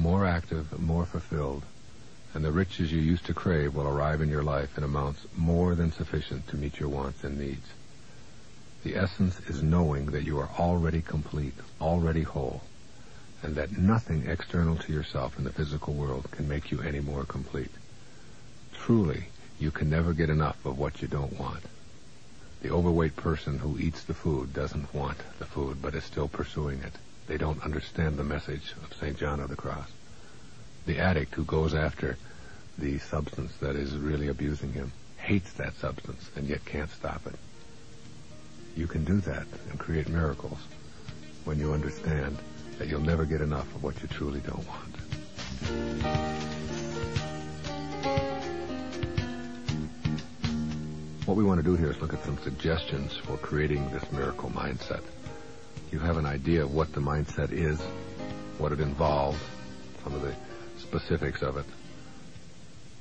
more active, more fulfilled, and the riches you used to crave will arrive in your life in amounts more than sufficient to meet your wants and needs. The essence is knowing that you are already complete, already whole, and that nothing external to yourself in the physical world can make you any more complete. Truly, you can never get enough of what you don't want. The overweight person who eats the food doesn't want the food, but is still pursuing it. They don't understand the message of St. John of the Cross. The addict who goes after the substance that is really abusing him hates that substance and yet can't stop it. You can do that and create miracles when you understand that you'll never get enough of what you truly don't want. What we want to do here is look at some suggestions for creating this miracle mindset. You have an idea of what the mindset is, what it involves, some of the specifics of it.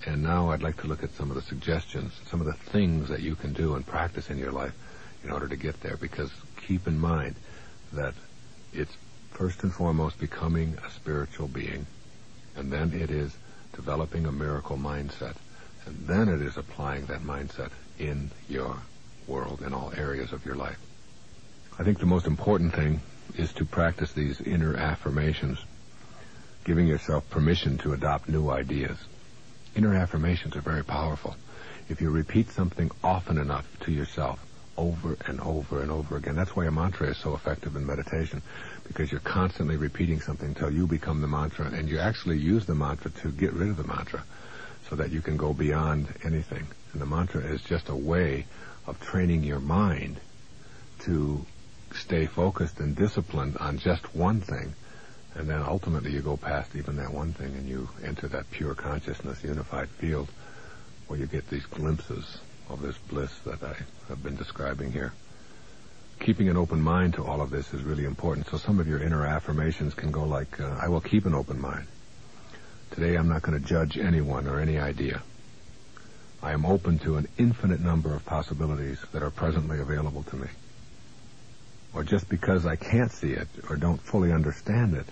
And now I'd like to look at some of the suggestions, some of the things that you can do and practice in your life in order to get there. Because keep in mind that it's first and foremost becoming a spiritual being, and then it is developing a miracle mindset, and then it is applying that mindset in your world, in all areas of your life. I think the most important thing is to practice these inner affirmations, giving yourself permission to adopt new ideas. Inner affirmations are very powerful. If you repeat something often enough to yourself, over and over and over again. That's why a mantra is so effective in meditation, because you're constantly repeating something until you become the mantra, and you actually use the mantra to get rid of the mantra so that you can go beyond anything. And the mantra is just a way of training your mind to stay focused and disciplined on just one thing, and then ultimately you go past even that one thing and you enter that pure consciousness, unified field, where you get these glimpses of this bliss that I have been describing here. Keeping an open mind to all of this is really important. So some of your inner affirmations can go like, I will keep an open mind. Today I'm not going to judge anyone or any idea. I am open to an infinite number of possibilities that are presently available to me. Or just because I can't see it or don't fully understand it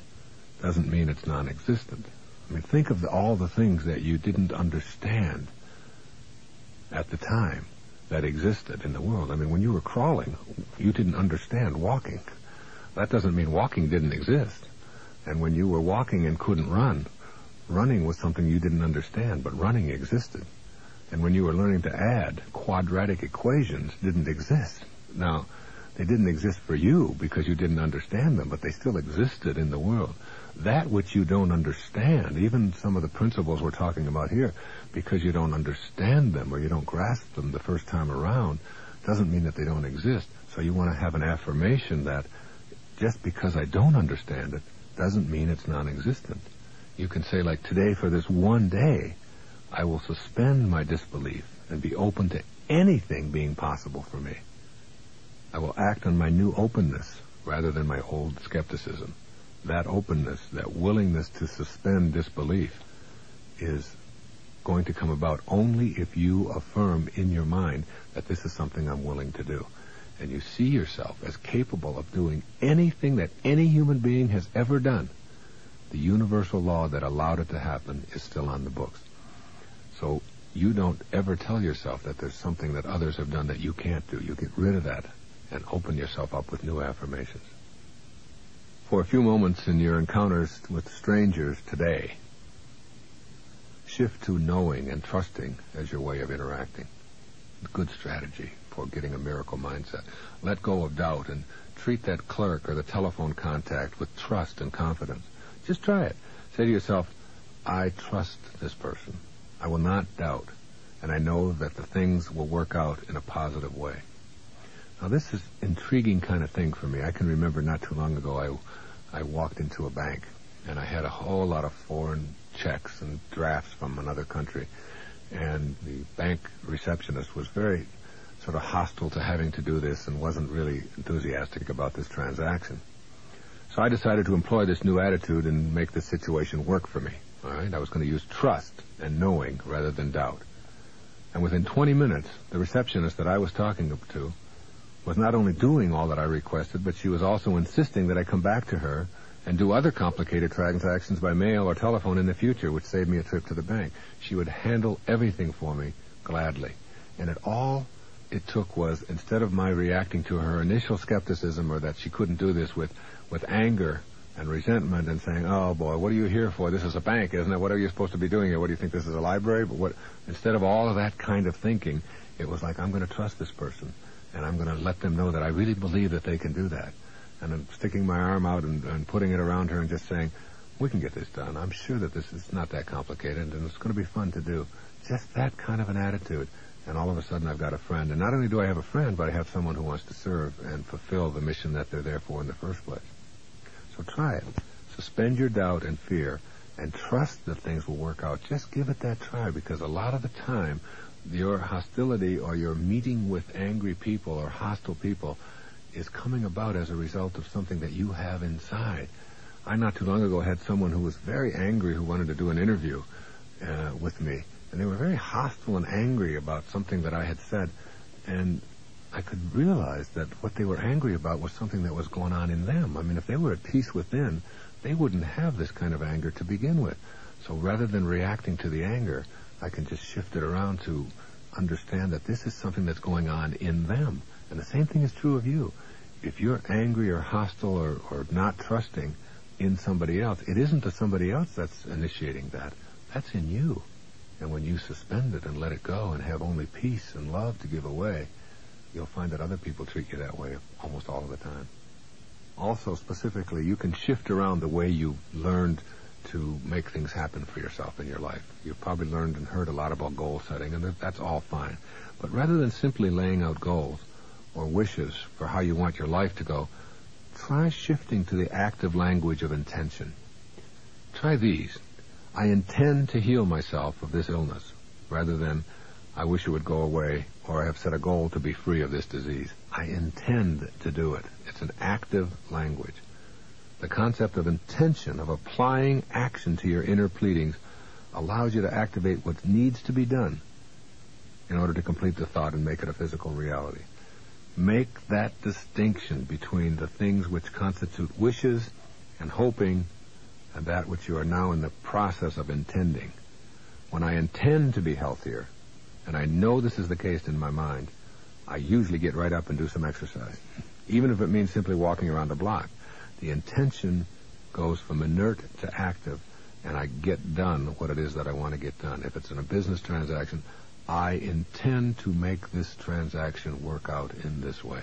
doesn't mean it's non-existent. I mean, think of all the things that you didn't understand at the time that existed in the world. I mean, when you were crawling, you didn't understand walking. That doesn't mean walking didn't exist. And when you were walking and couldn't run, running was something you didn't understand, but running existed. And when you were learning to add, quadratic equations didn't exist. Now, they didn't exist for you because you didn't understand them, but they still existed in the world. That which you don't understand, even some of the principles we're talking about here, because you don't understand them or you don't grasp them the first time around, doesn't mean that they don't exist. So you want to have an affirmation that just because I don't understand it doesn't mean it's non-existent. You can say, like, today, for this one day, I will suspend my disbelief and be open to anything being possible for me. I will act on my new openness rather than my old skepticism. That openness, that willingness to suspend disbelief, is going to come about only if you affirm in your mind that this is something I'm willing to do. And you see yourself as capable of doing anything that any human being has ever done. The universal law that allowed it to happen is still on the books. So you don't ever tell yourself that there's something that others have done that you can't do. You get rid of that and open yourself up with new affirmations. For a few moments in your encounters with strangers today, shift to knowing and trusting as your way of interacting. Good strategy for getting a miracle mindset. Let go of doubt and treat that clerk or the telephone contact with trust and confidence. Just try it. Say to yourself, I trust this person. I will not doubt, and I know that the things will work out in a positive way. Now, this is an intriguing kind of thing for me. I can remember not too long ago I walked into a bank, and I had a whole lot of foreign checks and drafts from another country, and the bank receptionist was very sort of hostile to having to do this and wasn't really enthusiastic about this transaction. So I decided to employ this new attitude and make the situation work for me. All right? I was going to use trust and knowing rather than doubt. And within 20 minutes, the receptionist that I was talking to was not only doing all that I requested, but she was also insisting that I come back to her and do other complicated transactions by mail or telephone in the future, which saved me a trip to the bank. She would handle everything for me gladly. And all it took was, instead of my reacting to her initial skepticism or that she couldn't do this with anger and resentment and saying, oh boy, what are you here for? This is a bank, isn't it? What are you supposed to be doing here? What do you think, this is a library? But instead of all of that kind of thinking, it was like, I'm going to trust this person, and I'm going to let them know that I really believe that they can do that. And I'm sticking my arm out and putting it around her and just saying, we can get this done. I'm sure that this is not that complicated, and it's going to be fun to do. Just that kind of an attitude. And all of a sudden I've got a friend. And not only do I have a friend, but I have someone who wants to serve and fulfill the mission that they're there for in the first place. So try it. Suspend your doubt and fear and trust that things will work out. Just give it that try, because a lot of the time your hostility or your meeting with angry people or hostile people is coming about as a result of something that you have inside. I not too long ago had someone who was very angry who wanted to do an interview with me, and they were very hostile and angry about something that I had said, and I could realize that what they were angry about was something that was going on in them. I mean, if they were at peace within, they wouldn't have this kind of anger to begin with. So rather than reacting to the anger, I can just shift it around to understand that this is something that's going on in them. And the same thing is true of you. If you're angry or hostile or not trusting in somebody else, it isn't the somebody else that's initiating that. That's in you. And when you suspend it and let it go and have only peace and love to give away, you'll find that other people treat you that way almost all of the time. Also, specifically, you can shift around the way you learned to make things happen for yourself in your life. You've probably learned and heard a lot about goal setting, and that's all fine. But rather than simply laying out goals or wishes for how you want your life to go, try shifting to the active language of intention. Try these. I intend to heal myself of this illness, rather than I wish it would go away, or I have set a goal to be free of this disease. I intend to do it. It's an active language. The concept of intention, of applying action to your inner pleadings, allows you to activate what needs to be done in order to complete the thought and make it a physical reality. Make that distinction between the things which constitute wishes and hoping and that which you are now in the process of intending. When I intend to be healthier, and I know this is the case in my mind, I usually get right up and do some exercise, even if it means simply walking around the block. The intention goes from inert to active, and I get done what it is that I want to get done. If it's in a business transaction, I intend to make this transaction work out in this way.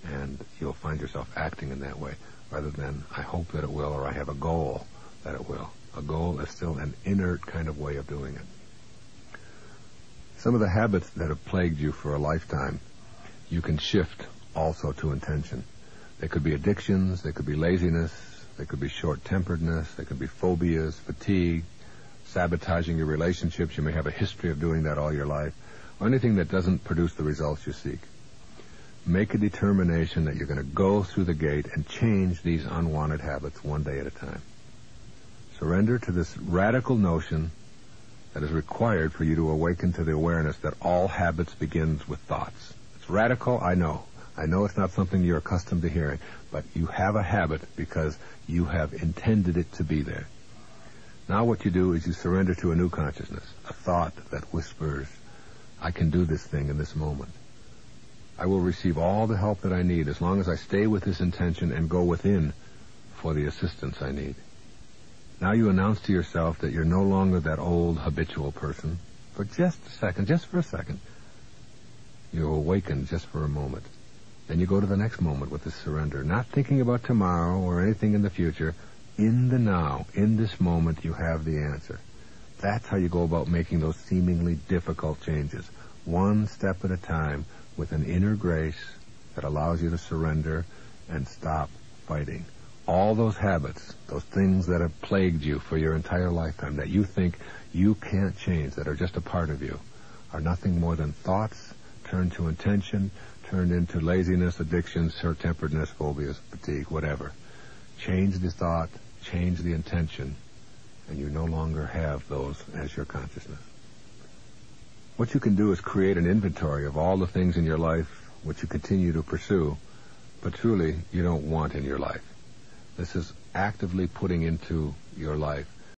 And you'll find yourself acting in that way, rather than I hope that it will, or I have a goal that it will. A goal is still an inert kind of way of doing it. Some of the habits that have plagued you for a lifetime, you can shift also to intention. They could be addictions, they could be laziness, they could be short-temperedness, they could be phobias, fatigue, sabotaging your relationships. You may have a history of doing that all your life, or anything that doesn't produce the results you seek. Make a determination that you're going to go through the gate and change these unwanted habits one day at a time. Surrender to this radical notion that is required for you to awaken to the awareness that all habits begins with thoughts. It's radical, I know. I know it's not something you're accustomed to hearing, but you have a habit because you have intended it to be there. Now what you do is you surrender to a new consciousness, a thought that whispers, I can do this thing in this moment. I will receive all the help that I need as long as I stay with this intention and go within for the assistance I need. Now you announce to yourself that you're no longer that old habitual person. For just a second, just for a second, you awaken just for a moment. Then you go to the next moment with this surrender, not thinking about tomorrow or anything in the future. In the now, in this moment, you have the answer. That's how you go about making those seemingly difficult changes, one step at a time, with an inner grace that allows you to surrender and stop fighting. All those habits, those things that have plagued you for your entire lifetime, that you think you can't change, that are just a part of you, are nothing more than thoughts turned to intention, turned into laziness, addictions, short-temperedness, phobias, fatigue, whatever. Change the thought, change the intention, and you no longer have those as your consciousness. What you can do is create an inventory of all the things in your life which you continue to pursue, but truly you don't want in your life. This is actively putting into your life